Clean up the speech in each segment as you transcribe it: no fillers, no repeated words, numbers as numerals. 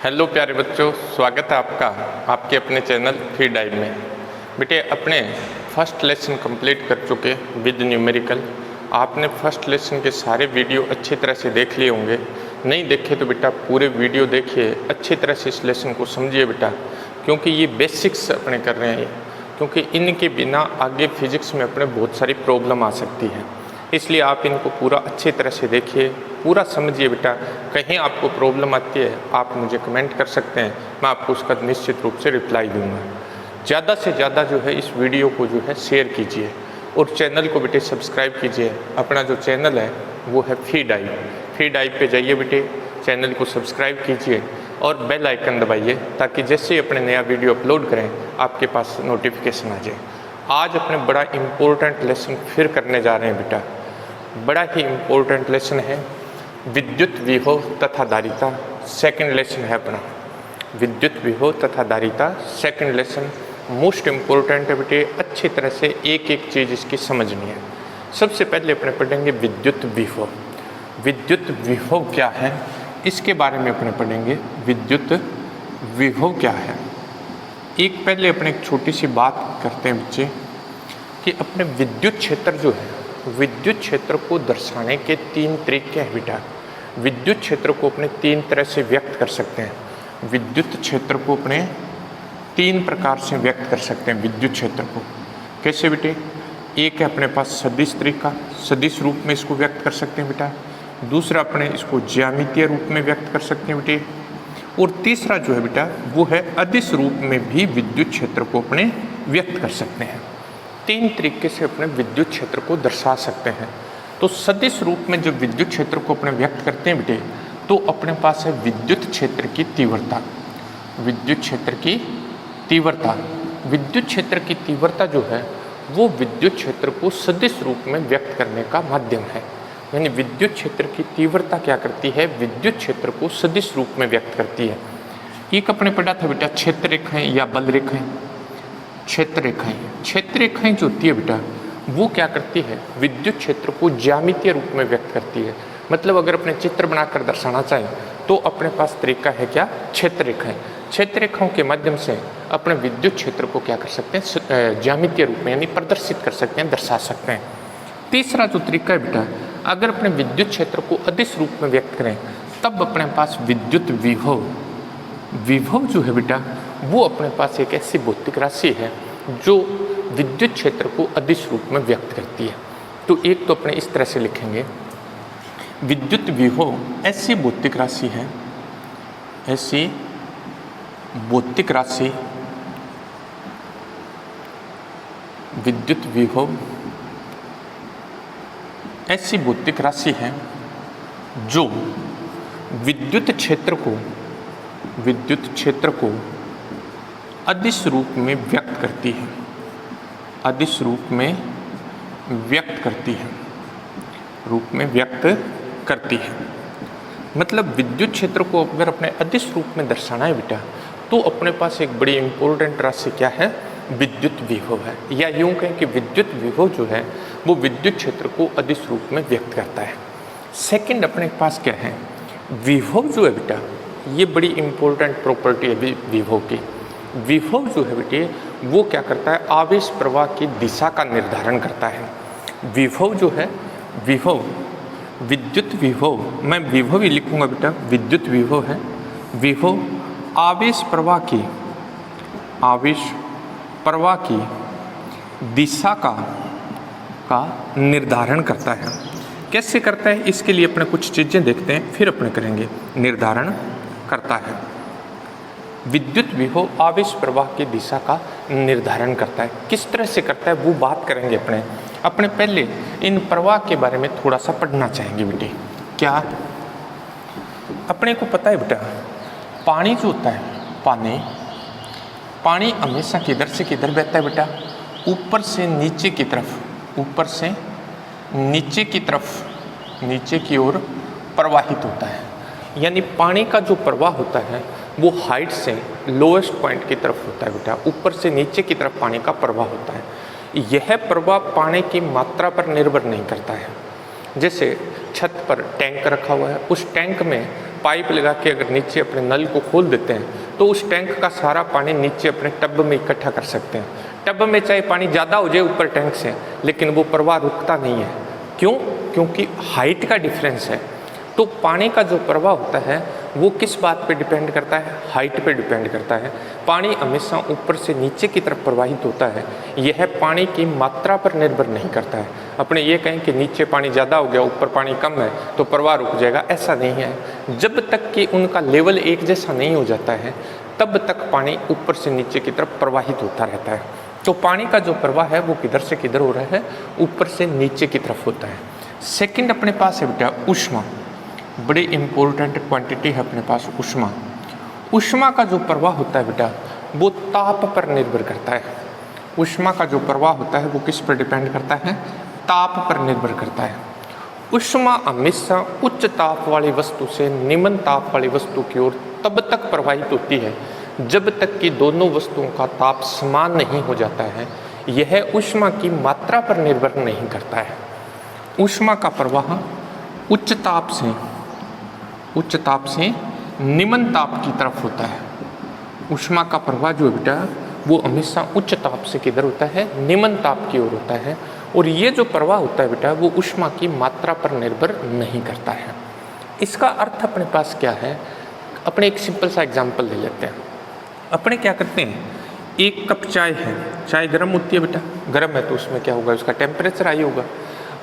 Hello प्यारे बच्चों, स्वागत है आपका आपके अपने चैनल फी डाइव में। बेटे अपने फर्स्ट लेसन कंप्लीट कर चुके विद न्यूमेरिकल। आपने फर्स्ट लेसन के सारे वीडियो अच्छी तरह से देख लिए होंगे। नहीं देखे तो बेटा पूरे वीडियो देखिए, अच्छी तरह से इस लेसन को समझिए बेटा, क्योंकि ये बेसिक्स अपने कर रहे हैं, क्योंकि इनके बिना आगे फिजिक्स में अपने बहुत सारी प्रॉब्लम आ सकती है। इसलिए आप इनको पूरा अच्छी तरह से देखिए, पूरा समझिए बेटा। कहीं आपको प्रॉब्लम आती है आप मुझे कमेंट कर सकते हैं, मैं आपको उसका निश्चित रूप से रिप्लाई दूंगा। ज़्यादा से ज़्यादा जो है इस वीडियो को जो है शेयर कीजिए और चैनल को बेटे सब्सक्राइब कीजिए। अपना जो चैनल है वो है फी डाइव पे जाइए बेटे, चैनल को सब्सक्राइब कीजिए और बेल आइकन दबाइए, ताकि जैसे ही अपने नया वीडियो अपलोड करें आपके पास नोटिफिकेशन आ जाए। आज अपने बड़ा इम्पोर्टेंट लेसन फिर करने जा रहे हैं बेटा, बड़ा ही इम्पोर्टेंट लेसन है विद्युत विभव तथा धारिता। सेकंड लेसन है अपना विद्युत विभव तथा धारिता, सेकंड लेसन मोस्ट इम्पोर्टेंट है बेटे। अच्छी तरह से एक एक चीज़ इसकी समझनी है। सबसे पहले अपने पढ़ेंगे विद्युत विभव। विद्युत विभव क्या है इसके बारे में अपने पढ़ेंगे। विद्युत विभव क्या है, एक पहले अपने एक छोटी सी बात करते हैं बच्चे कि अपने विद्युत क्षेत्र जो है, विद्युत क्षेत्र को दर्शाने के तीन तरीके हैं बेटा। विद्युत क्षेत्र को अपने तीन तरह से व्यक्त कर सकते हैं। विद्युत क्षेत्र को अपने तीन प्रकार से व्यक्त कर सकते हैं। विद्युत क्षेत्र को कैसे बेटे, एक है अपने पास सदिश तरीका, सदिश रूप में इसको व्यक्त कर सकते हैं बेटा। दूसरा अपने इसको ज्यामितीय रूप में व्यक्त कर सकते हैं बेटे। और तीसरा जो है बेटा वो है अदिश रूप में भी विद्युत क्षेत्र को अपने व्यक्त कर सकते हैं। तीन तरीके से अपने विद्युत क्षेत्र को दर्शा सकते हैं। तो सदिश रूप में जब विद्युत क्षेत्र को अपने व्यक्त करते हैं बेटे, तो अपने पास है विद्युत क्षेत्र की तीव्रता। विद्युत क्षेत्र की तीव्रता, विद्युत क्षेत्र की तीव्रता जो है वो विद्युत क्षेत्र को सदिश रूप में व्यक्त करने का माध्यम है। यानी विद्युत क्षेत्र की तीव्रता क्या करती है, विद्युत क्षेत्र को सदिश रूप में व्यक्त करती है। एक अपने पढ़ा था बेटा क्षेत्र रेखाएं या बल रेखाएं। क्षेत्र रेखाएं, क्षेत्र रेखाएं जो होती है बेटा वो क्या करती है, विद्युत क्षेत्र को ज्यामितीय रूप में व्यक्त करती है। मतलब अगर अपने चित्र बनाकर दर्शाना चाहें तो अपने पास तरीका है क्या, क्षेत्र रेखाएं। क्षेत्र रेखाओं के माध्यम से अपने विद्युत क्षेत्र को क्या कर सकते हैं, ज्यामितीय रूप में यानी प्रदर्शित कर सकते हैं, दर्शा सकते हैं। तीसरा जो तरीका है बेटा, अगर अपने विद्युत क्षेत्र को अदिश रूप में व्यक्त करें तब अपने पास विद्युत विभव। विभव जो है बेटा वो अपने पास एक ऐसी भौतिक राशि है जो विद्युत क्षेत्र को अदिश रूप में व्यक्त करती है। तो एक तो अपने इस तरह से लिखेंगे, विद्युत विभव ऐसी भौतिक राशि है, ऐसी भौतिक राशि, विद्युत विभव ऐसी भौतिक राशि है जो विद्युत क्षेत्र को अदिश रूप में व्यक्त करती है। अदिश रूप में व्यक्त करती है, रूप में व्यक्त करती है। मतलब विद्युत क्षेत्र को अगर अपने अदिश रूप में दर्शाना है बेटा, तो अपने पास एक बड़ी इंपॉर्टेंट राशि क्या है, विद्युत विभव है। या यूं कहें कि विद्युत विभव जो है वो विद्युत क्षेत्र को अदिश रूप में व्यक्त करता है। सेकंड अपने पास क्या है, विभव जो है बेटा ये बड़ी इंपॉर्टेंट प्रॉपर्टी है विभव की। विभव जो है बेटे वो क्या करता है, आवेश प्रवाह की दिशा का निर्धारण करता है। विभव जो है, विभव विद्युत विभव, मैं विभव ही लिखूंगा बेटा, विद्युत विभव है। विभव आवेश प्रवाह की दिशा का निर्धारण करता है। कैसे करता है, इसके लिए अपने कुछ चीज़ें देखते हैं, फिर अपने करेंगे। निर्धारण करता है, विद्युत विभव आवेश प्रवाह की दिशा का निर्धारण करता है। किस तरह से करता है वो बात करेंगे अपने पहले इन प्रवाह के बारे में थोड़ा सा पढ़ना चाहेंगे बेटे। क्या अपने को पता है बेटा, पानी जो होता है, पानी हमेशा किधर से किधर बहता है बेटा, ऊपर से नीचे की तरफ, ऊपर से नीचे की तरफ, नीचे की ओर प्रवाहित होता है। यानी पानी का जो प्रवाह होता है वो हाइट से लोएस्ट पॉइंट की तरफ होता है बेटा, ऊपर से नीचे की तरफ पानी का प्रवाह होता है। यह प्रवाह पानी की मात्रा पर निर्भर नहीं करता है। जैसे छत पर टैंक रखा हुआ है, उस टैंक में पाइप लगा के अगर नीचे अपने नल को खोल देते हैं तो उस टैंक का सारा पानी नीचे अपने टब में इकट्ठा कर सकते हैं। टब में चाहे पानी ज़्यादा हो जाए ऊपर टैंक से, लेकिन वो प्रवाह रुकता नहीं है। क्यों? क्योंकि हाइट का डिफरेंस है। तो पानी का जो प्रवाह होता है वो किस बात पे डिपेंड करता है? हाइट पे डिपेंड करता है। पानी हमेशा ऊपर से नीचे की तरफ प्रवाहित होता है, यह पानी की मात्रा पर निर्भर नहीं करता है। अपने ये कहें कि नीचे पानी ज़्यादा हो गया ऊपर पानी कम है तो प्रवाह रुक जाएगा, ऐसा नहीं है। जब तक कि उनका लेवल एक जैसा नहीं हो जाता है तब तक पानी ऊपर से नीचे की तरफ प्रवाहित होता रहता है। तो पानी का जो प्रवाह है वो किधर से किधर हो रहा है? ऊपर से नीचे की तरफ होता है। सेकंड अपने पास है बेटा ऊष्मा, बड़ी इंपॉर्टेंट क्वांटिटी है अपने पास ऊष्मा। ऊष्मा का जो प्रवाह होता है बेटा वो ताप पर निर्भर करता है। ऊष्मा का जो प्रवाह होता है वो किस पर डिपेंड करता है? ताप पर निर्भर करता है। ऊष्मा हमेशा उच्च ताप वाली वस्तु से निम्न ताप वाली वस्तु की ओर तब तक प्रवाहित होती है जब तक कि दोनों वस्तुओं का ताप समान नहीं हो जाता है। यह ऊष्मा की मात्रा पर निर्भर नहीं करता है। ऊष्मा का प्रवाह उच्च ताप से निम्न ताप की तरफ होता है। ऊष्मा का प्रवाह जो है बेटा वो हमेशा उच्च ताप से किधर होता है? निम्न ताप की ओर होता है। और ये जो प्रवाह होता है बेटा वो ऊष्मा की मात्रा पर निर्भर नहीं करता है। इसका अर्थ अपने पास क्या है? अपने एक सिंपल सा एग्जाम्पल ले लेते हैं। अपने क्या करते हैं, एक कप चाय है, चाय गर्म होती है बेटा, गर्म है तो उसमें क्या होगा? उसका टेम्परेचर हाई होगा।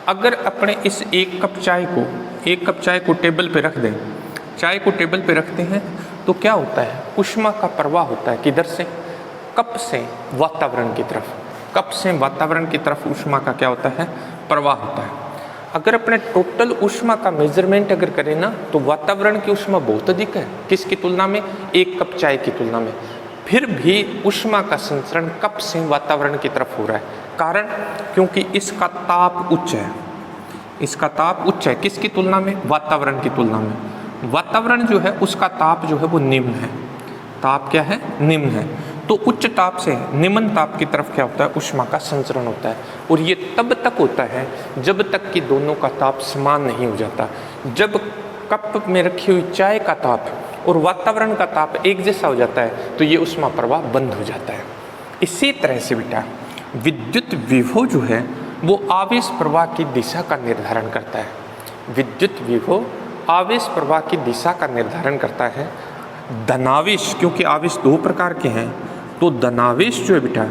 अगर अपने इस एक कप चाय को टेबल पे रख दें, चाय को टेबल पे रखते हैं तो क्या होता है? ऊष्मा का प्रवाह होता है किधर से? कप से वातावरण की तरफ। कप से वातावरण की तरफ ऊष्मा का क्या होता है? प्रवाह होता है। अगर अपने टोटल ऊष्मा का मेजरमेंट अगर करें ना तो वातावरण की ऊष्मा बहुत अधिक है। किसकी तुलना में? एक कप चाय की तुलना में। फिर भी ऊष्मा का संचरण कप से वातावरण की तरफ हो रहा है। कारण? क्योंकि इसका ताप उच्च है। इसका ताप उच्च है किसकी तुलना में? वातावरण की तुलना में। वातावरण जो है उसका ताप जो है वो निम्न है। ताप क्या है? निम्न है। तो उच्च ताप से निम्न ताप की तरफ क्या होता है? ऊष्मा का संचरण होता है। और ये तब तक होता है जब तक कि दोनों का ताप समान नहीं हो जाता। जब कप में रखी हुई चाय का ताप और वातावरण का ताप एक जैसा हो जाता है तो ये ऊष्मा प्रवाह बंद हो जाता है। इसी तरह से बेटा विद्युत विभव जो है वो आवेश प्रवाह की दिशा का निर्धारण करता है। विद्युत विभव आवेश प्रवाह की दिशा का निर्धारण करता है। धनावेश, क्योंकि आवेश दो प्रकार के हैं, तो धनावेश जो है बेटा,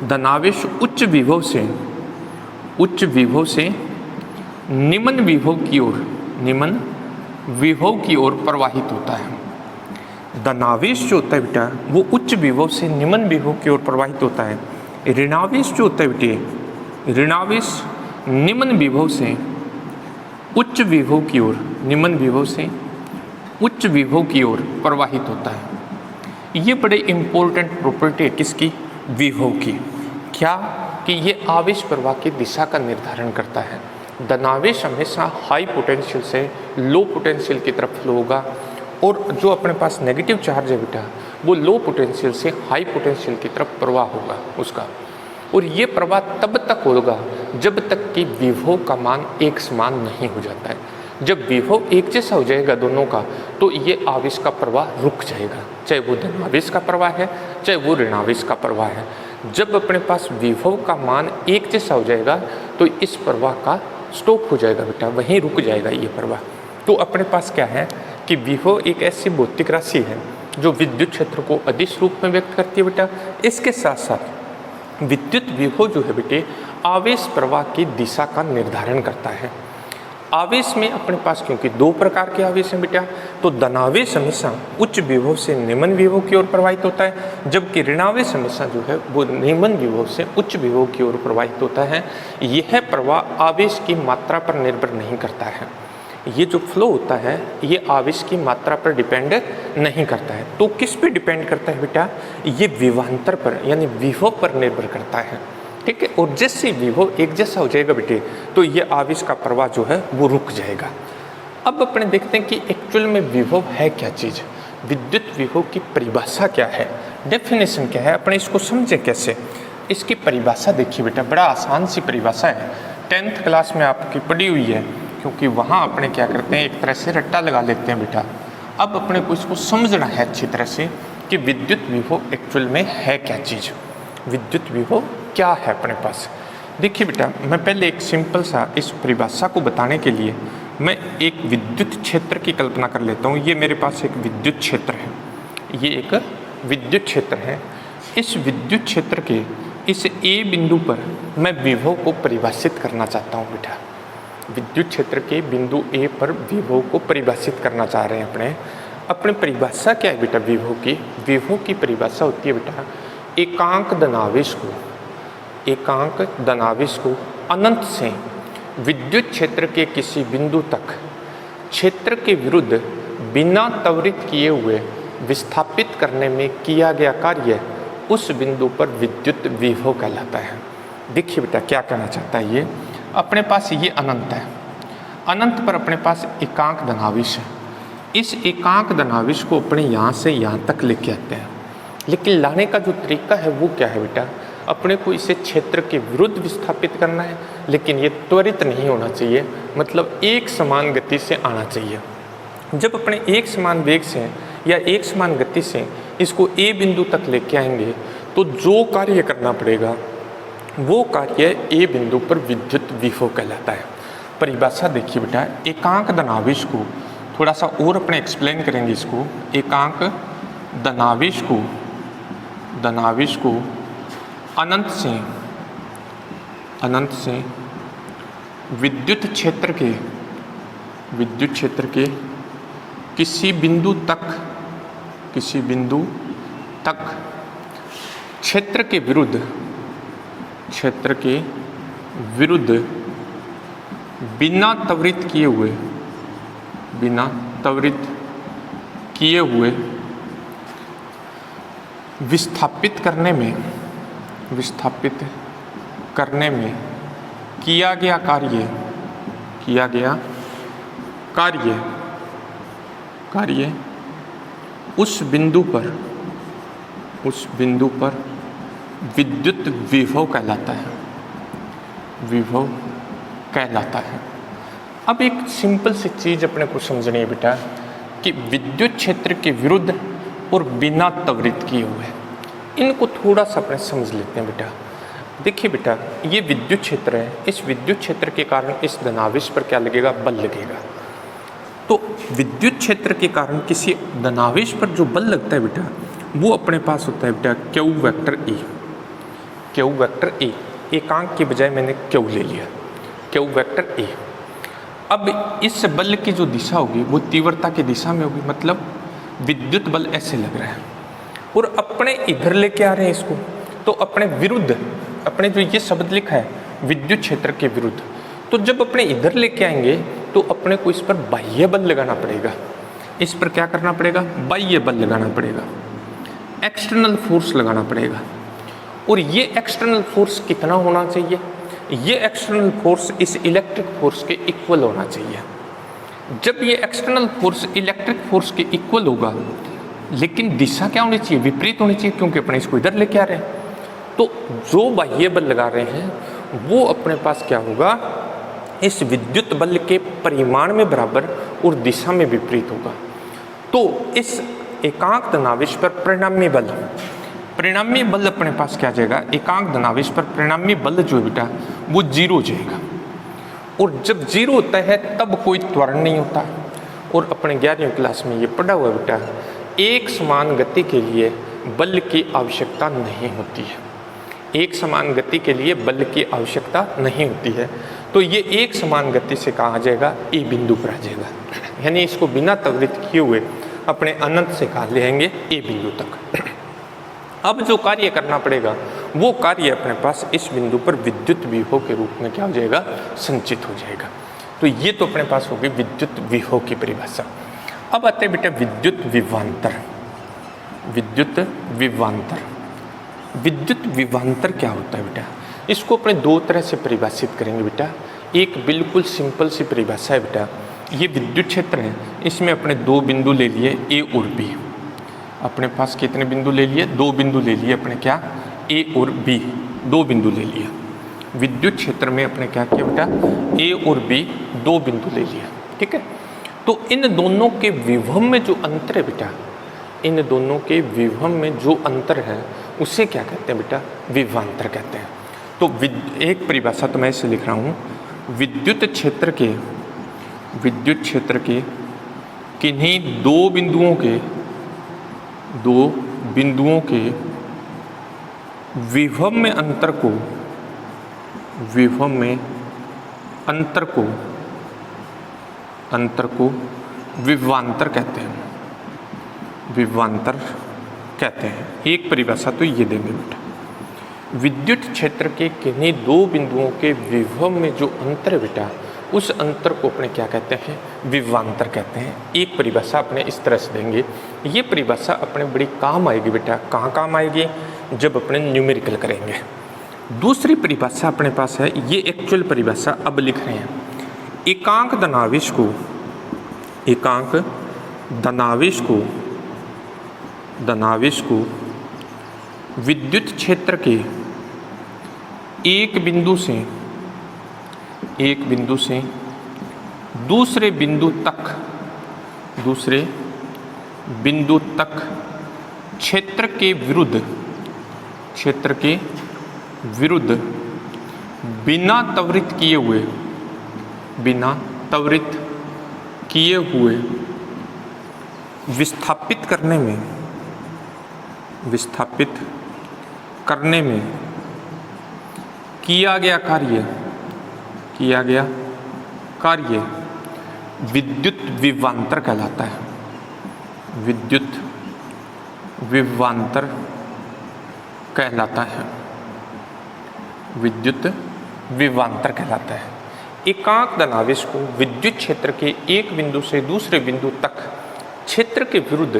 धनावेश उच्च विभव से निम्न विभव की ओर प्रवाहित होता है। धनावेश जो होता है बेटा वो उच्च विभव से निम्न विभव की ओर प्रवाहित होता है। ऋणावेश जो होता है बेटे, ऋणावेश निम्न विभव से उच्च विभव की ओर, निम्न विभव से उच्च विभव की ओर प्रवाहित होता है। ये बड़े इंपॉर्टेंट प्रॉपर्टी है किसकी? विभव की। क्या? कि ये आवेश प्रवाह की दिशा का निर्धारण करता है। धनावेश हमेशा हाई पोटेंशियल से लो पोटेंशियल की तरफ फ्लो होगा और जो अपने पास नेगेटिव चार्ज है बेटा वो लो पोटेंशियल से हाई पोटेंशियल की तरफ प्रवाह होगा उसका। और ये प्रवाह तब तक होगा जब तक कि विभव का मान एक समान नहीं हो जाता है। जब विभव एक जैसा हो जाएगा दोनों का तो ये आवेश का प्रवाह रुक जाएगा, चाहे वो धनावेश का प्रवाह है चाहे वो ऋणावेश का प्रवाह है। जब अपने पास विभव का मान एक जैसा हो जाएगा तो इस प्रवाह का स्टॉप हो जाएगा बेटा, वहीं रुक जाएगा ये प्रवाह। तो अपने पास क्या है कि विभव एक ऐसी भौतिक राशि है जो विद्युत क्षेत्र को अदिश रूप में व्यक्त करती है बेटा। इसके साथ साथ विद्युत विभव जो है बेटे आवेश प्रवाह की दिशा का निर्धारण करता है। आवेश में अपने पास क्योंकि दो प्रकार के आवेश हैं बेटा, तो धनावेश हमेशा उच्च विभव से निम्न विभव की ओर प्रवाहित होता है, जबकि ऋणावेश हमेशा जो है वो निम्न विभव से उच्च विभव की ओर प्रवाहित होता है। यह प्रवाह आवेश की मात्रा पर निर्भर नहीं करता है। ये जो फ्लो होता है ये आवेश की मात्रा पर डिपेंड नहीं करता है। तो किस पे डिपेंड करता है बेटा? ये विभवांतर पर यानी विभव पर निर्भर करता है। ठीक है। और जैसे विभव एक जैसा हो जाएगा बेटे तो ये आवेश का प्रवाह जो है वो रुक जाएगा। अब अपने देखते हैं कि एक्चुअल में विभव है क्या चीज़, विद्युत विभव की परिभाषा क्या है, डेफिनेशन क्या है, अपने इसको समझे कैसे। इसकी परिभाषा देखिए बेटा, बड़ा आसान सी परिभाषा है, 10th क्लास में आपकी पढ़ी हुई है, क्योंकि वहाँ अपने क्या करते हैं एक तरह से रट्टा लगा लेते हैं बेटा। अब अपने को इसको समझना है अच्छी तरह से कि विद्युत विभव एक्चुअल में है क्या चीज़, विद्युत विभव क्या है अपने पास। देखिए बेटा, मैं पहले एक सिंपल सा इस परिभाषा को बताने के लिए मैं एक विद्युत क्षेत्र की कल्पना कर लेता हूँ। ये मेरे पास एक विद्युत क्षेत्र है, ये एक विद्युत क्षेत्र है। इस विद्युत क्षेत्र के इस ए बिंदु पर मैं विभव को परिभाषित करना चाहता हूँ बेटा। विद्युत क्षेत्र के बिंदु ए पर विभव को परिभाषित करना चाह रहे हैं अपने परिभाषा क्या है बेटा विभव की? विभव की परिभाषा होती है बेटा एकांक धनावेश को अनंत से विद्युत क्षेत्र के किसी बिंदु तक क्षेत्र के विरुद्ध बिना त्वरित किए हुए विस्थापित करने में किया गया कार्य उस बिंदु पर विद्युत विभव कहलाता है। देखिए बेटा क्या कहना चाहता है ये, अपने पास ये अनंत है, अनंत पर अपने पास एकांक धनावेश है। इस एकांक धनावेश को अपने यहाँ से यहाँ तक लेके आते हैं, लेकिन लाने का जो तरीका है वो क्या है बेटा? अपने को इसे क्षेत्र के विरुद्ध विस्थापित करना है, लेकिन ये त्वरित नहीं होना चाहिए, मतलब एक समान गति से आना चाहिए। जब अपने एक समान वेग से या एक समान गति से इसको ए बिंदु तक लेके आएंगे तो जो कार्य करना पड़ेगा वो कार्य ए बिंदु पर विद्युत विभव कहलाता है। परिभाषा देखिए बेटा, एकांक धनावेश को थोड़ा सा और अपने एक्सप्लेन करेंगे इसको। एकांक धनावेश को अनंत से विद्युत क्षेत्र के किसी बिंदु तक क्षेत्र के विरुद्ध बिना त्वरित किए हुए विस्थापित करने में किया गया कार्य उस बिंदु पर विद्युत विभव कहलाता है। अब एक सिंपल सी चीज़ अपने को समझनी है बेटा कि विद्युत क्षेत्र के विरुद्ध और बिना त्वरित किए हुए, इनको थोड़ा सा अपने समझ लेते हैं बेटा। देखिए बेटा, ये विद्युत क्षेत्र है, इस विद्युत क्षेत्र के कारण इस धनावेश पर क्या लगेगा? बल लगेगा। तो विद्युत क्षेत्र के कारण किसी धनावेश पर जो बल लगता है बेटा वो अपने पास होता है बेटा क्यू वेक्टर ए। एकांक के बजाय मैंने क्यू ले लिया, क्यू वेक्टर ए। अब इस बल की जो दिशा होगी वो तीव्रता की दिशा में होगी, मतलब विद्युत बल ऐसे लग रहा है और अपने इधर लेके आ रहे हैं इसको, तो अपने विरुद्ध, अपने जो ये शब्द लिखा है विद्युत क्षेत्र के विरुद्ध, तो जब अपने इधर लेके आएंगे तो अपने को इस पर बाह्य बल लगाना पड़ेगा। इस पर क्या करना पड़ेगा? बाह्य बल लगाना पड़ेगा, एक्सटर्नल फोर्स लगाना पड़ेगा। और ये एक्सटर्नल फोर्स कितना होना चाहिए? ये एक्सटर्नल फोर्स इस इलेक्ट्रिक फोर्स के इक्वल होना चाहिए। जब ये एक्सटर्नल फोर्स इलेक्ट्रिक फोर्स के इक्वल होगा, लेकिन दिशा क्या होनी चाहिए? विपरीत होनी चाहिए, क्योंकि अपने इसको इधर लेके आ रहे हैं। तो जो बाह्य बल लगा रहे हैं वो अपने पास क्या होगा? इस विद्युत बल के परिमाण में बराबर और दिशा में विपरीत होगा। तो इस एकांक धनावेश पर परिणामी बल अपने पास क्या जाएगा? एकांक धनावेश पर परिणामी बल जो है बेटा वो 0 जाएगा। और जब 0 होता है तब कोई त्वरण नहीं होता। और अपने 11वीं क्लास में ये पढ़ा हुआ बेटा, एक समान गति के लिए बल की आवश्यकता नहीं होती है। एक समान गति के लिए बल की आवश्यकता नहीं होती है। तो ये एक समान गति से कहाँ आ जाएगा? ए बिंदु पर आ जाएगा। यानी इसको बिना त्वरित किए हुए अपने अनंत से कहाँ ले आएंगे? ए बिंदु तक। अब जो कार्य करना पड़ेगा वो कार्य अपने पास इस बिंदु पर विद्युत विभव के रूप में क्या हो जाएगा? संचित हो जाएगा। तो ये तो अपने पास होगी विद्युत विभव की परिभाषा। अब आते हैं बेटा विद्युत विभवांतर क्या होता है बेटा? इसको अपने 2 तरह से परिभाषित करेंगे बेटा। एक बिल्कुल सिंपल सी परिभाषा है बेटा, ये विद्युत क्षेत्र है, इसमें अपने 2 बिंदु ले लिए ए और बी। अपने पास कितने बिंदु ले लिए? 2 बिंदु ले लिए अपने, क्या? ए और बी, 2 बिंदु ले लिया। विद्युत क्षेत्र में अपने क्या किया बेटा? ए और बी 2 बिंदु ले लिया, ठीक है। तो इन दोनों के विभव में जो अंतर है बेटा, इन दोनों के विभव में जो अंतर है उसे क्या कहते हैं बेटा, विभवांतर कहते हैं। तो एक परिभाषा तो मैं इसे लिख रहा हूँ, विद्युत क्षेत्र के किन्हीं दो बिंदुओं के विभव में अंतर को विभवांतर कहते हैं, विभवांतर कहते हैं। एक परिभाषा तो ये देंगे बेटा, विद्युत क्षेत्र के किन्हीं दो बिंदुओं के विभव में जो अंतर है बेटा, उस अंतर को अपने क्या कहते हैं, विभवांतर कहते हैं। एक परिभाषा अपने इस तरह से देंगे। ये परिभाषा अपने बड़ी काम आएगी बेटा। कहाँ काम आएगी, जब अपने न्यूमेरिकल करेंगे। दूसरी परिभाषा अपने पास है, ये एक्चुअल परिभाषा अब लिख रहे हैं, एकांक धनावेश को विद्युत क्षेत्र के एक बिंदु से दूसरे बिंदु तक क्षेत्र के विरुद्ध बिना त्वरित किए हुए विस्थापित करने में किया गया कार्य विद्युत विभवांतर कहलाता है। विद्युत विभवांतर कहलाता है। एकांक धनावेश को विद्युत क्षेत्र के एक बिंदु से दूसरे बिंदु तक क्षेत्र के विरुद्ध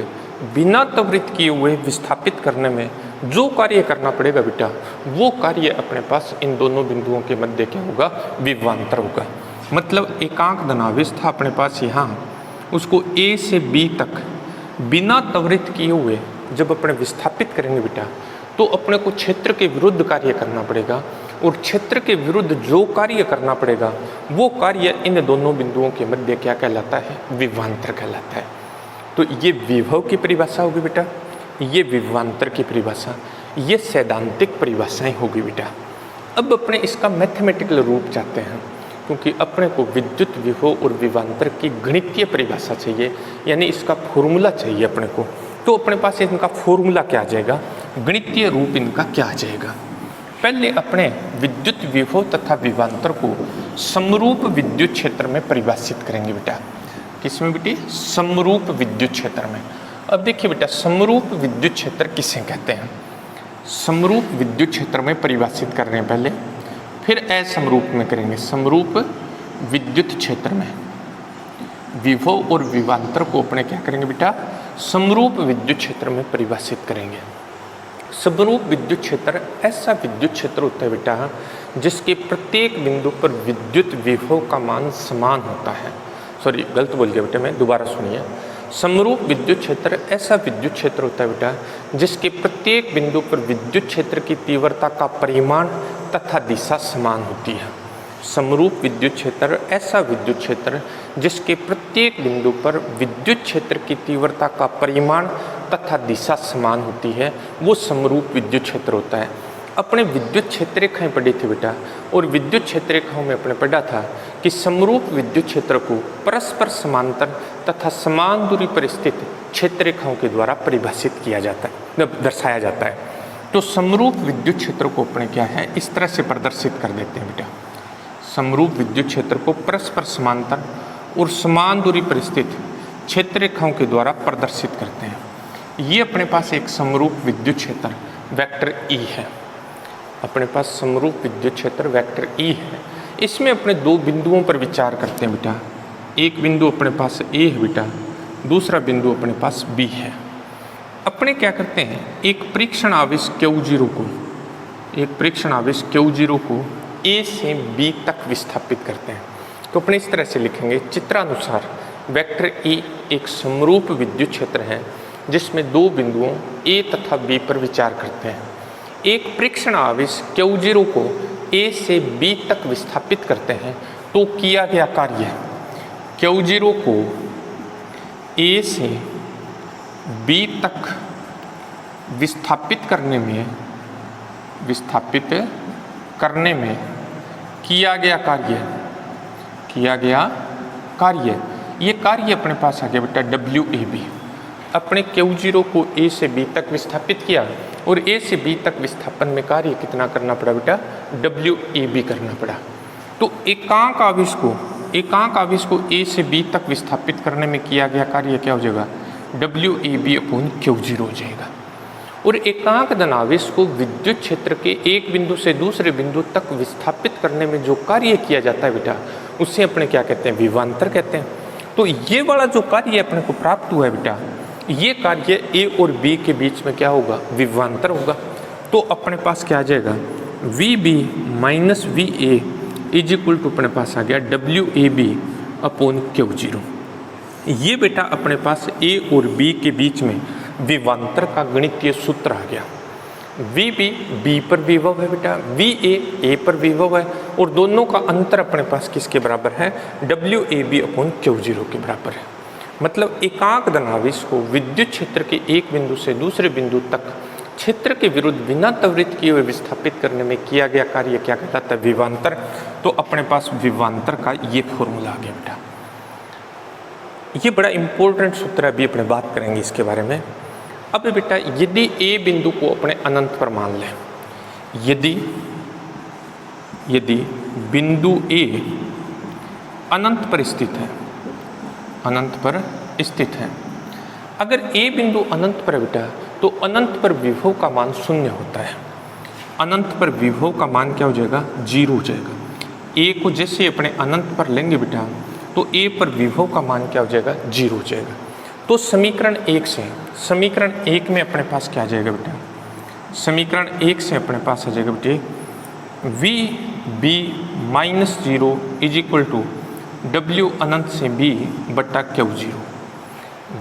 बिना त्वरित किए हुए विस्थापित करने में जो कार्य करना पड़ेगा बेटा, वो कार्य अपने पास इन दोनों बिंदुओं के मध्य क्या होगा, विभवांतर होगा। मतलब एकांक धनावेश था अपने पास यहाँ, उसको A से B तक बिना त्वरित किए हुए जब अपने विस्थापित करेंगे बेटा, तो अपने को क्षेत्र के विरुद्ध कार्य करना पड़ेगा, और क्षेत्र के विरुद्ध जो कार्य करना पड़ेगा वो कार्य इन दोनों बिंदुओं के मध्य क्या कहलाता है, विभवांतर कहलाता है। तो ये विभव की परिभाषा होगी बेटा, ये विभवांतर की परिभाषा, ये सैद्धांतिक परिभाषाएं होगी बेटा। अब अपने इसका मैथमेटिकल रूप चाहते हैं, क्योंकि अपने को विद्युत विभव और विभवांतर की गणितीय परिभाषा चाहिए, यानी इसका फॉर्मूला चाहिए अपने को। तो अपने पास इनका फॉर्मूला क्या आ जाएगा, गणितीय रूप इनका क्या आ जाएगा। पहले अपने विद्युत विभव तथा विभवांतर को समरूप विद्युत क्षेत्र में परिभाषित करेंगे बेटा। किसमें बेटी, समरूप विद्युत क्षेत्र में। अब देखिए बेटा, समरूप विद्युत क्षेत्र किसे कहते हैं। समरूप विद्युत क्षेत्र में परिभाषित कर रहे हैं पहले, फिर असमरूप में करेंगे। समरूप विद्युत क्षेत्र में विभव और विभवांतर को अपने क्या करेंगे बेटा, समरूप विद्युत क्षेत्र में परिभाषित करेंगे। समरूप विद्युत क्षेत्र ऐसा विद्युत क्षेत्र होता है बेटा जिसके प्रत्येक बिंदु पर विद्युत विभव का मान समान होता है। सॉरी, गलत बोल गया बेटा मैं, दोबारा सुनिए। समरूप विद्युत क्षेत्र ऐसा विद्युत क्षेत्र होता है बेटा जिसके प्रत्येक बिंदु पर विद्युत क्षेत्र की तीव्रता का परिमाण तथा दिशा समान होती है। समरूप विद्युत क्षेत्र ऐसा विद्युत क्षेत्र जिसके प्रत्येक बिंदु पर विद्युत क्षेत्र की तीव्रता का परिमाण तथा दिशा समान होती है, वो समरूप विद्युत क्षेत्र होता है। अपने विद्युत क्षेत्र रेखाएं पढ़ी थी बेटा, और विद्युत क्षेत्र रेखाओं में अपने पढ़ा था कि समरूप विद्युत क्षेत्र को परस्पर समांतर तथा समान दूरी पर स्थित क्षेत्र रेखाओं के द्वारा परिभाषित किया जाता है, दर्शाया जाता है। तो समरूप विद्युत क्षेत्र को अपने क्या है, इस तरह से प्रदर्शित कर देते हैं बेटा। समरूप विद्युत क्षेत्र को परस्पर समांतर और समान दूरी पर स्थित क्षेत्र रेखाओं के द्वारा प्रदर्शित करते हैं। ये अपने पास एक समरूप विद्युत क्षेत्र वेक्टर E है। अपने पास समरूप विद्युत क्षेत्र वेक्टर E है। इसमें अपने दो बिंदुओं पर विचार करते हैं बेटा। एक बिंदु अपने पास A है बेटा, दूसरा बिंदु अपने पास B है। अपने क्या करते हैं, एक परीक्षण आवेश Q0 को A से B तक विस्थापित करते हैं। तो अपने इस तरह से लिखेंगे, चित्रानुसार वेक्टर E एक समरूप विद्युत क्षेत्र है जिसमें दो बिंदुओं A तथा B पर विचार करते हैं। एक परीक्षण आवेश Q0 को A से B तक विस्थापित करते हैं, तो किया गया कार्य Q0 को ए से बी तक विस्थापित करने में किया गया कार्य, ये कार्य अपने पास आ गया बेटा WAB। अपने Q0 को A से B तक विस्थापित किया और A से B तक विस्थापन में कार्य कितना करना पड़ा बेटा, WAB करना पड़ा। तो एकांक आवेश को A से B तक विस्थापित करने में किया गया कार्य क्या हो जाएगा, WAB/Q0 हो जाएगा। और एकांक धनावेश को विद्युत क्षेत्र के एक बिंदु से दूसरे बिंदु तक विस्थापित करने में जो कार्य किया जाता है बेटा, उसे अपने क्या कहते हैं, विभवांतर कहते हैं। तो ये वाला जो कार्य अपने को प्राप्त हुआ है बेटा, ये कार्य A और B के बीच में क्या होगा, विभवांतर होगा। तो अपने पास क्या आ जाएगा, VB minus VA is equal to अपने पास आ गया WAB/Q0। ये बेटा अपने पास A और B के बीच में विभवांतर का गणितीय सूत्र आ गया। VB B पर विभव है बेटा, VA A पर विभव है, और दोनों का अंतर अपने पास किसके बराबर है, WAB/Q0 के बराबर है। मतलब एकांक धनावेश को विद्युत क्षेत्र के एक बिंदु से दूसरे बिंदु तक क्षेत्र के विरुद्ध बिना त्वरित किए हुए विस्थापित करने में किया गया कार्य क्या कहलाता है, विभवांतर। तो अपने पास विभवांतर का ये फॉर्मूला आ गया बेटा। ये बड़ा इंपॉर्टेंट सूत्र है, अभी अपने बात करेंगे इसके बारे में। अब बेटा यदि A बिंदु को अपने अनंत पर मान लें, यदि बिंदु A अनंत पर स्थित है, अगर A बिंदु अनंत पर है बेटा, तो अनंत पर विभव का मान 0 होता है। अनंत पर विभव का मान क्या हो जाएगा, 0 हो जाएगा। A को जैसे अपने अनंत पर लेंगे बेटा, तो A पर विभव का मान क्या हो जाएगा, 0 हो जाएगा। तो समीकरण 1 में अपने पास क्या आ जाएगा बेटा, समीकरण 1 से अपने पास आ जाएगा बेटे VB minus 0 is equal to W अनंत से B/Q0।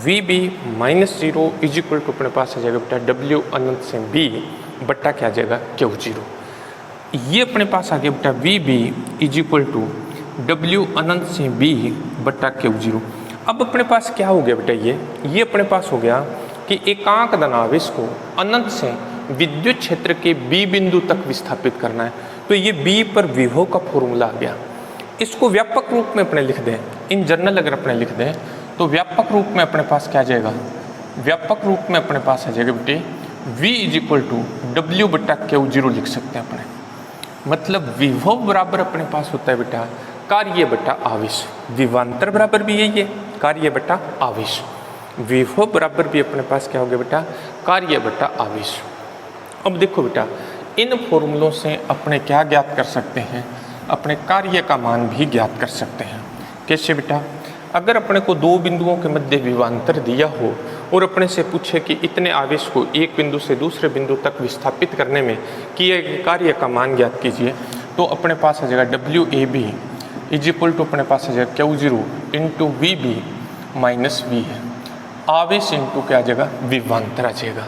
VB minus 0 is equal to अपने पास आ जाएगा बेटा W अनंत से B/ क्या आ जाएगा, Q0। ये अपने पास आ गया बेटा VB is equal to W अनंत से B/Q0। अब अपने पास क्या हो गया बेटा, ये अपने पास हो गया कि एकांक धनावेश को अनंत से विद्युत क्षेत्र के B बिंदु तक विस्थापित करना है। तो ये B पर विभव का फॉर्मूला आ गया। इसको व्यापक रूप में अपने लिख दें, इन जनरल अगर अपने लिख दें तो व्यापक रूप में अपने पास क्या आ जाएगा, व्यापक रूप में अपने पास आ जाएगा बेटे V is equal to W/Q0 लिख सकते हैं अपने। मतलब विभव बराबर अपने पास होता है बेटा कार्य बटा आवेश। विभवांतर बराबर भी यही है, कार्य बटा आवेश। विभव बराबर भी अपने पास क्या हो गया बेटा, कार्य बटा आवेश। अब देखो बेटा, इन फॉर्मूलों से अपने क्या ज्ञात कर सकते हैं, अपने कार्य का मान भी ज्ञात कर सकते हैं। कैसे बेटा, अगर अपने को दो बिंदुओं के मध्य विभवांतर दिया हो और अपने से पूछे कि इतने आवेश को एक बिंदु से दूसरे बिंदु तक विस्थापित करने में किए गए कार्य का मान ज्ञात कीजिए, तो अपने पास आ जाएगा WAB इज इक्वल टू अपने पास आ जाएगा Q0 into VB minus V है। आवेश इंटू क्या आ जाएगा, विभवांतर आ जाएगा।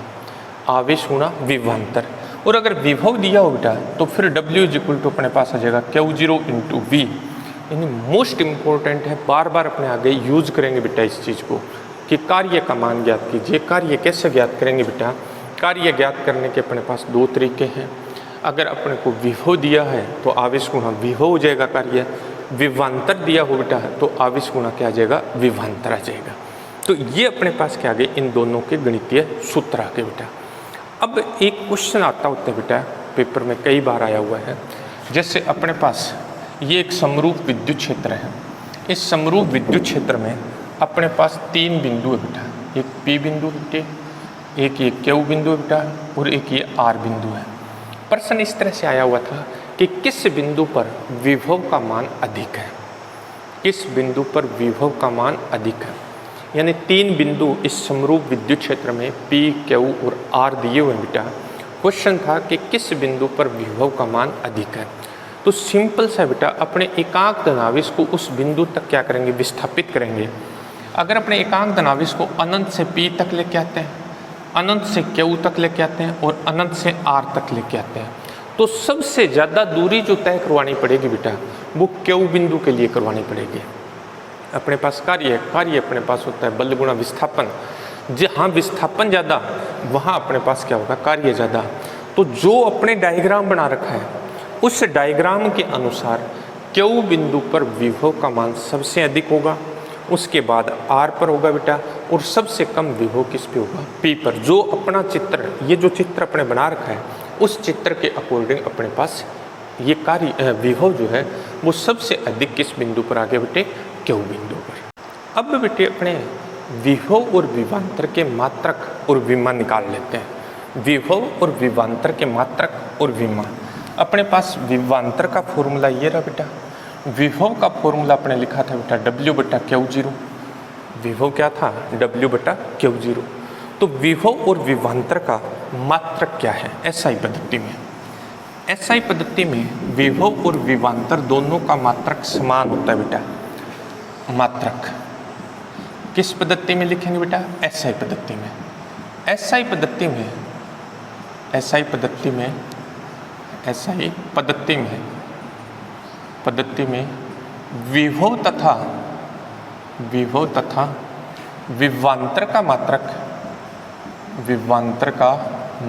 आवेश गुणा विभवांतर। और अगर विभव दिया हो बेटा तो फिर W इज इक्वल टू अपने पास आ जाएगा Q0 इंटू V। यानी मोस्ट इम्पोर्टेंट है, बार बार अपने आगे यूज करेंगे बेटा इस चीज़ को कि कार्य का मान ज्ञात कीजिए। कार्य कैसे ज्ञात करेंगे बेटा, कार्य ज्ञात करने के अपने पास दो तरीके हैं। अगर अपने को विभव दिया है तो आवेश गुणा विभव हो जाएगा कार्य, विभवांतर दिया हो बेटा तो आवेश गुणा क्या आ जाएगा, विभवांतर आ जाएगा। तो ये अपने पास क्या आ गए, इन दोनों के गणितीय सूत्र आ गए बेटा। अब एक क्वेश्चन आता होता है बेटा, पेपर में कई बार आया हुआ है। जैसे अपने पास ये एक समरूप विद्युत क्षेत्र है। इस समरूप विद्युत क्षेत्र में अपने पास तीन बिंदु है बेटा, एक P बिंदु बेटे, एक ये Q बिंदु है बेटा, और एक ये R बिंदु है। प्रश्न इस तरह से आया हुआ था कि किस बिंदु पर विभव का मान अधिक है, किस बिंदु पर विभव का मान अधिक है। यानी तीन बिंदु इस समरूप विद्युत क्षेत्र में P, Q और R दिए हुए बेटा। क्वेश्चन था कि किस बिंदु पर विभव का मान अधिक है। तो सिंपल सा बेटा, अपने एकांक धनावेश को उस बिंदु तक क्या करेंगे, विस्थापित करेंगे। अगर अपने एकांक धनावेश को अनंत से P तक लेके आते हैं, अनंत से Q तक लेके आते हैं और अनंत से R तक लेके आते हैं, तो सबसे ज़्यादा दूरी जो तय करवानी पड़ेगी बेटा वो Q बिंदु के लिए करवानी पड़ेगी। अपने पास कार्य है, कार्य अपने पास होता है बल गुणा विस्थापन। जहाँ विस्थापन ज़्यादा वहाँ अपने पास क्या होगा, कार्य ज़्यादा। तो जो अपने डायग्राम बना रखा है उस डायग्राम के अनुसार क्यू बिंदु पर विभव का मान सबसे अधिक होगा, उसके बाद आर पर होगा बेटा, और सबसे कम विभव किस पे होगा, पी पर। जो अपना चित्र, ये जो चित्र अपने बना रखा है उस चित्र के अकॉर्डिंग अपने पास ये कार्य विभव जो है वो सबसे अधिक किस बिंदु पर आगे बेटे, क्यू बिंदु पर। अब बेटे अपने विभव और विभवांतर के मात्रक और विमा निकाल लेते हैं। विभव और विभवांतर के मात्रक और विमा। अपने पास विभवांतर का फॉर्मूला ये रहा बेटा, विभव का फॉर्मूला अपने लिखा था बेटा W/Q0। विभव क्या था, W/Q0। तो विभव और विभवांतर का मात्रक क्या है SI पद्धति में। SI पद्धति में विभव और विभवांतर दोनों का मात्रक समान होता है बेटा। मात्रक किस पद्धति में लिखेंगे बेटा, SI पद्धति में। SI पद्धति में, SI पद्धति में, SI पद्धति में, पद्धति में विभव तथा विभवांतर का मात्रक, विभवांतर का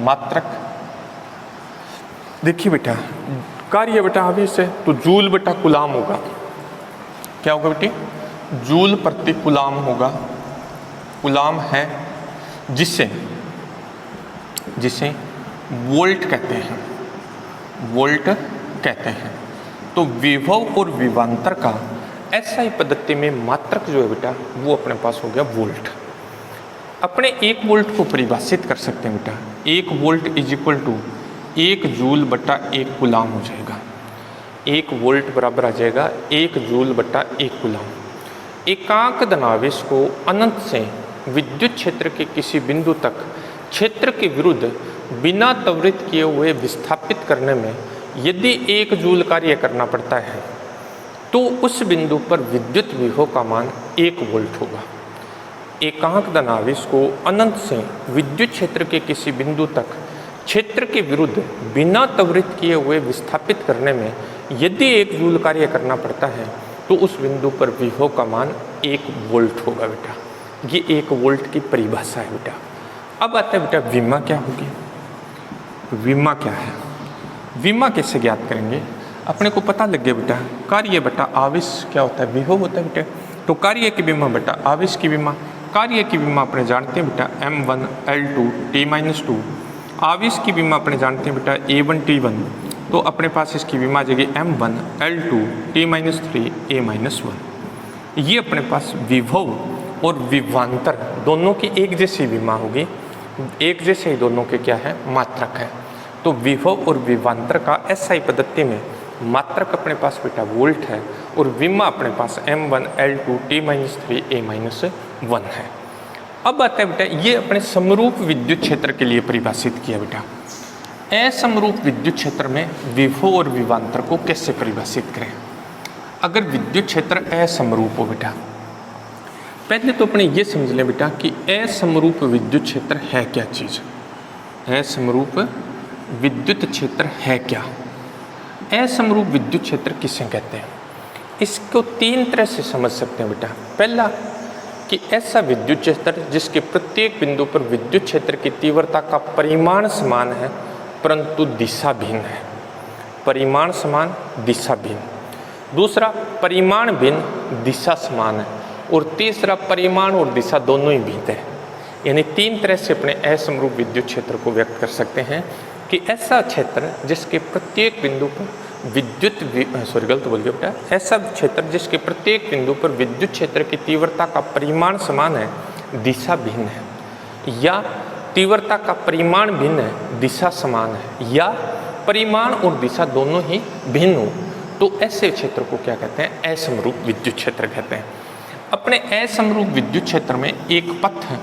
मात्रक। देखिए बेटा, कार्य बेटा आवेश है तो जूल बटा कूलाम होगा। क्या होगा बेटी, जूल प्रति कूलाम होगा। कूलाम है जिसे वोल्ट कहते हैं, वोल्ट कहते हैं। तो विभव और विभवांतर का SI पद्धति में मात्रक जो है बेटा वो अपने पास हो गया वोल्ट। अपने 1 वोल्ट को परिभाषित कर सकते हैं बेटा, 1 वोल्ट = 1 जूल बटा 1 कूलाम हो जाएगा। 1 वोल्ट बराबर आ जाएगा 1 जूल बटा 1 कूलाम। एकांक धनावेश को अनंत से विद्युत क्षेत्र के किसी बिंदु तक क्षेत्र के विरुद्ध बिना त्वरित किए हुए विस्थापित करने में यदि 1 जूल कार्य करना पड़ता है तो उस बिंदु पर विद्युत विभव का मान 1 वोल्ट होगा। एकांक धनावेश को अनंत से विद्युत क्षेत्र के किसी बिंदु तक क्षेत्र के विरुद्ध बिना त्वरित किए हुए विस्थापित करने में यदि 1 जूल कार्य करना पड़ता है तो उस बिंदु पर विभव का मान 1 वोल्ट होगा बेटा। ये 1 वोल्ट की परिभाषा है बेटा। अब आता है बेटा विमा क्या होगी। विमा क्या है, विमा कैसे ज्ञात करेंगे। अपने को पता लग गया बेटा, कार्य बटा आवेश क्या होता है, विभव होता है बेटा। तो कार्य की विमा बटा आवेश की विमा। कार्य की विमा अपने जानते हैं बेटा M1 L2 T-2। आवेश की विमा अपने जानते हैं बेटा A1 T1। तो अपने पास इसकी विमा आ जाएगी M1 L2 T-3 A-1। ये अपने पास विभव और विभवांतर दोनों की एक जैसी विमा होगी, एक जैसे ही दोनों के क्या है, मात्रक है। तो विभव और विभवांतर का SI पद्धति में मात्रक अपने पास बेटा वोल्ट है और विमा अपने पास M1 L2 T-3 A-1 है। अब आता है बेटा ये अपने समरूप विद्युत क्षेत्र के लिए परिभाषित किया बेटा। असमरूप विद्युत क्षेत्र में विभव और विभवांतर को कैसे परिभाषित करें। अगर विद्युत क्षेत्र असमरूप हो बेटा, पहले तो अपने ये समझ लें बेटा कि असमरूप विद्युत क्षेत्र है क्या चीज़। असमरूप विद्युत क्षेत्र है क्या। असमरूप विद्युत क्षेत्र किसे कहते हैं। इसको 3 तरह से समझ सकते हैं बेटा। पहला कि ऐसा विद्युत क्षेत्र जिसके प्रत्येक बिंदु पर विद्युत क्षेत्र की तीव्रता का परिमाण समान है परंतु दिशा भिन्न है। परिमाण समान, दिशा भिन्न। दूसरा परिमाण भिन्न, दिशा समान है। और तीसरा परिमाण और दिशा दोनों ही भिन्न है। यानी 3 तरह से अपने असमरूप विद्युत क्षेत्र को व्यक्त कर सकते हैं कि ऐसा क्षेत्र जिसके प्रत्येक बिंदु पर ऐसा क्षेत्र जिसके प्रत्येक बिंदु पर विद्युत क्षेत्र की तीव्रता का परिमाण समान है, दिशा भिन्न है, या तीव्रता का परिमाण भिन्न है, दिशा समान है, या परिमाण और दिशा दोनों ही भिन्न हो, तो ऐसे क्षेत्र को क्या कहते हैं, असमरूप विद्युत क्षेत्र कहते हैं। अपने असमरूप विद्युत क्षेत्र में एक पथ है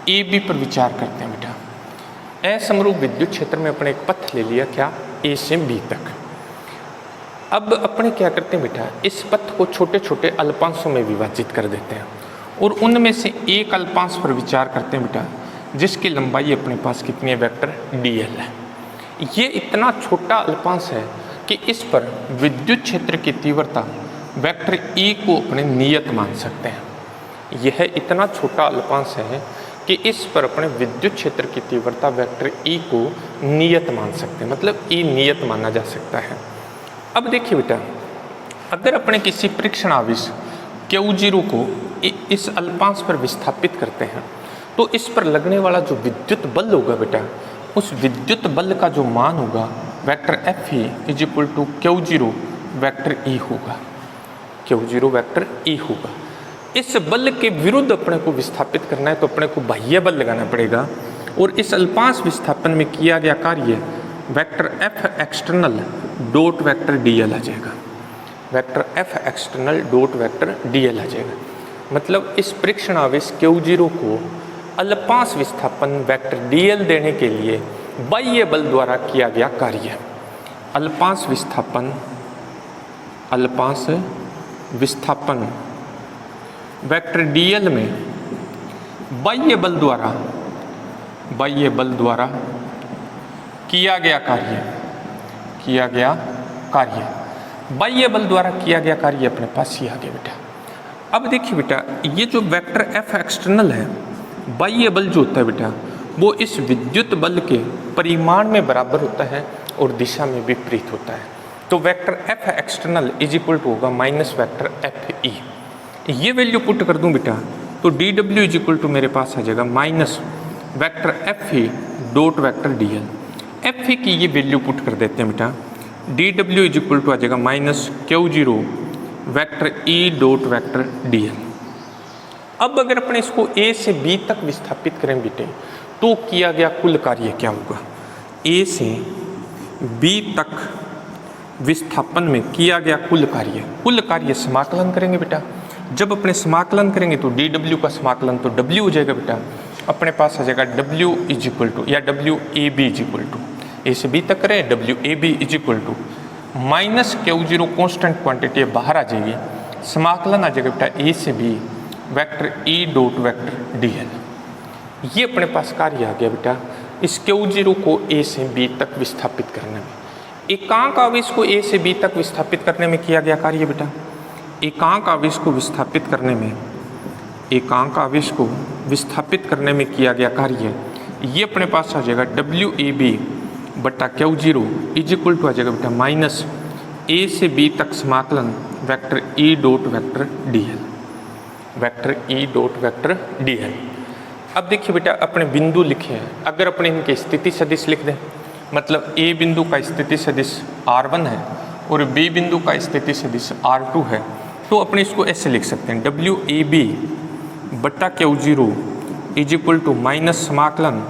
AB पर विचार करते हैं बेटा। असमरूप विद्युत क्षेत्र में अपने एक पथ ले लिया, क्या, A से B तक। अब अपने क्या करते हैं बेटा, इस पथ को छोटे छोटे अल्पांशों में विभाजित कर देते हैं और उनमें से एक अल्पांश पर विचार करते हैं बेटा जिसकी लंबाई अपने पास कितनी है, वेक्टर DL है। ये इतना छोटा अल्पांश है कि इस पर विद्युत क्षेत्र की तीव्रता वेक्टर ई को अपने नियत मान सकते हैं। यह इतना छोटा अल्पांश है कि इस पर अपने विद्युत क्षेत्र की तीव्रता वेक्टर ई को नियत मान सकते हैं, मतलब ई नियत माना जा सकता है। अब देखिए बेटा, अगर अपने किसी परीक्षण आवेश Q0 को इस अल्पांश पर विस्थापित करते हैं तो इस पर लगने वाला जो विद्युत बल होगा बेटा, उस विद्युत बल का जो मान होगा vector F is equal to Q0 vector E होगा। Q0 वेक्टर E होगा। इस बल के विरुद्ध अपने को विस्थापित करना है तो अपने को बाह्य बल लगाना पड़ेगा, और इस अल्पांश विस्थापन में किया गया कार्य vector F external dot vector DL आ जाएगा। Vector F external dot vector DL आ जाएगा। मतलब इस परीक्षण आवेश Q0 को अल्पांश विस्थापन वेक्टर DL देने के लिए बाह्य बल द्वारा किया गया कार्य। अल्पांश विस्थापन वेक्टर DL में बाह्य बल द्वारा किया गया कार्य बाह्य बल द्वारा किया गया कार्य अपने पास ही आ गया बेटा। अब देखिए बेटा, ये जो वेक्टर F एक्सटर्नल है, बाह्य बल जो होता है बेटा, वो इस विद्युत बल के परिमाण में बराबर होता है और दिशा में विपरीत होता है। तो vector F external is equal to होगा माइनस वेक्टर FE। ये वैल्यू पुट कर दूं बेटा तो DW इज इक्वल टू मेरे पास आ जाएगा minus vector FE dot vector DL। FE की ये वैल्यू पुट कर देते हैं बेटा, DW इज इक्वल टू आ जाएगा minus Q0 vector E dot vector DL। अब अगर अपने इसको A से B तक विस्थापित करें बेटे तो किया गया कुल कार्य क्या होगा? A से B तक विस्थापन में किया गया कुल कार्य समाकलन करेंगे बेटा। जब अपने समाकलन करेंगे तो DW का समाकलन तो W हो जाएगा बेटा। अपने पास आ जाएगा W इज इक्वल टू या WAB is equal to, A से B तक करें WAB is equal to minus Q0 constant quantity बाहर आ जाएगी, समाकलन आ जाएगा बेटा A से B vector E dot vector DL। ये अपने पास कार्य आ गया बेटा इस Q0 को A से B तक विस्थापित करने में। एकांक आवेश को A से B तक विस्थापित करने में किया गया कार्य बेटा, एकांक आवेश को विस्थापित करने में किया गया कार्य, ये अपने पास आ जाएगा WAB बटा Q0 इज इक्वल टू आ जाएगा बेटा माइनस A से B तक समाकलन vector E dot vector DL। अब देखिए बेटा, अपने बिंदु लिखे हैं, अगर अपने इनके स्थिति सदिश लिख दें, मतलब A बिंदु का स्थिति सदिश R1 है और B बिंदु का स्थिति सदिश R2 है, तो अपने इसको ऐसे लिख सकते हैं WAB बटा Q0 is equal to minus समाकलन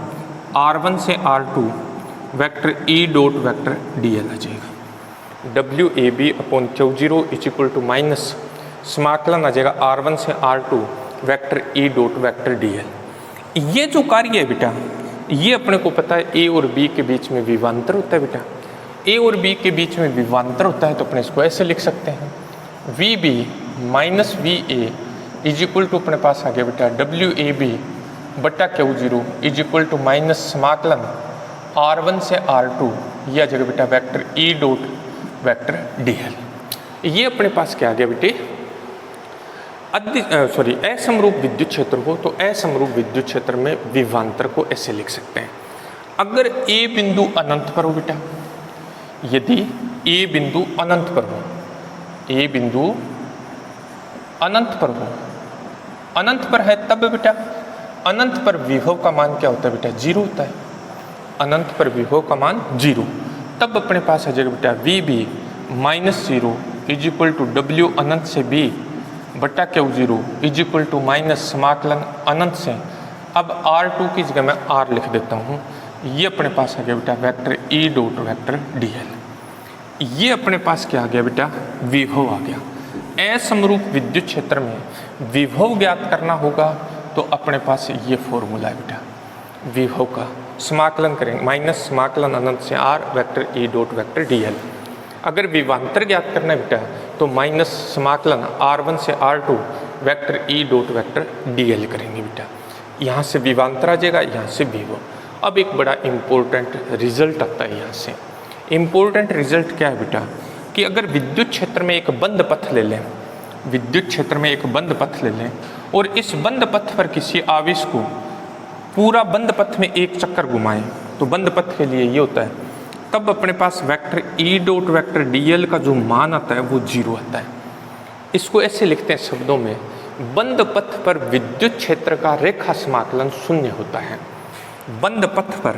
R1 से R2 vector E dot vector DL आ जाएगा। WAB upon Q0 is equal to minus समाकलन आ जाएगा R1 से R2 vector E dot vector DL। ये जो कार्य है बेटा, ये अपने को पता है A और B के बीच में विभवांतर होता है बेटा। A और B के बीच में विभवांतर होता है तो अपने इसको ऐसे लिख सकते हैं VB minus VA is equal to अपने पास आ गया बेटा WAB बटा Q0 is equal to minus समाकलन R1 से R2, यह आ जाएगा बेटा vector E dot vector DL। ये अपने पास क्या आ गया बेटे, असमरूप विद्युत क्षेत्र हो तो असमरूप विद्युत क्षेत्र में विभवांतर को ऐसे लिख सकते हैं। अगर A बिंदु अनंत पर हो बेटा, यदि A बिंदु अनंत पर हो, A बिंदु अनंत पर हो, अनंत पर है तब बेटा, अनंत पर विभव का मान क्या होता है बेटा, 0 होता है। अनंत पर विभव का मान 0, तब अपने पास आ जाएगा बेटा VB minus 0 is equal to W अनंत से B बटा Q0 is equal to minus समाकलन अनंत से, अब R2 की जगह मैं R लिख देता हूँ, ये अपने पास आ गया बेटा vector E dot vector DL। ये अपने पास क्या आ गया बेटा, विभव आ गया। असमरूप विद्युत क्षेत्र में विभव ज्ञात करना होगा तो अपने पास ये फॉर्मूला है बेटा, विभव का समाकलन करेंगे माइनस समाकलन अनंत से R vector E dot vector DL। अगर विभवांतर ज्ञात करना है बेटा तो माइनस समाकलन R1 से R2 vector E dot vector DL करेंगे बेटा। यहाँ से विभवांतर आ जाएगा, यहाँ से विभव। अब एक बड़ा इम्पोर्टेंट रिजल्ट आता है यहाँ से। इम्पोर्टेंट रिजल्ट क्या है बेटा, कि अगर विद्युत क्षेत्र में एक बंद पथ ले लें, विद्युत क्षेत्र में एक बंद पथ ले लें और इस बंद पथ पर किसी आवेश को पूरा बंद पथ में एक चक्कर घुमाएं, तो बंद पथ के लिए ये होता है, तब अपने पास vector E dot vector dl का जो मान आता है वो 0 आता है। इसको ऐसे लिखते हैं शब्दों में, बंद पथ पर विद्युत क्षेत्र का रेखा समाकलन शून्य होता है। बंद पथ पर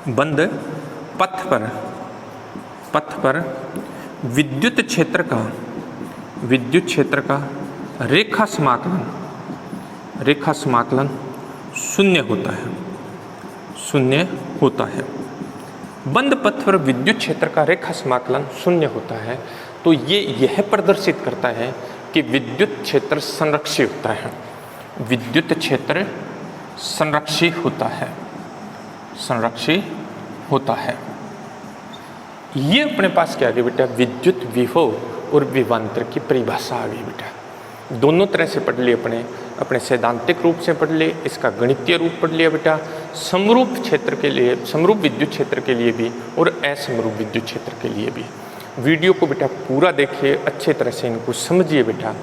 विद्युत क्षेत्र का रेखा समाकलन शून्य होता है। बंद पथ पर विद्युत क्षेत्र का रेखा समाकलन शून्य होता है, तो यह प्रदर्शित करता है कि विद्युत क्षेत्र संरक्षी होता है। विद्युत क्षेत्र संरक्षी होता है। ये अपने पास क्या आ गया बेटा, विद्युत विभव और विभवांतर की परिभाषा आ गई बेटा। दोनों तरह से पढ़ लिए, अपने सैद्धांतिक रूप से पढ़ लिए, इसका गणितीय रूप पढ़ लिया बेटा, समरूप क्षेत्र के लिए, समरूप विद्युत क्षेत्र के लिए भी और असमरूप विद्युत क्षेत्र के लिए भी। वीडियो को बेटा पूरा देखिए, अच्छे तरह से इनको समझिए बेटा।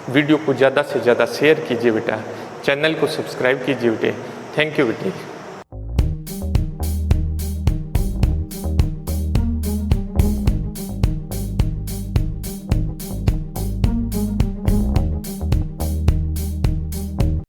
वीडियो को ज़्यादा से ज़्यादा शेयर कीजिए बेटा, चैनल को सब्सक्राइब कीजिए बेटे। थैंक यू बेटे।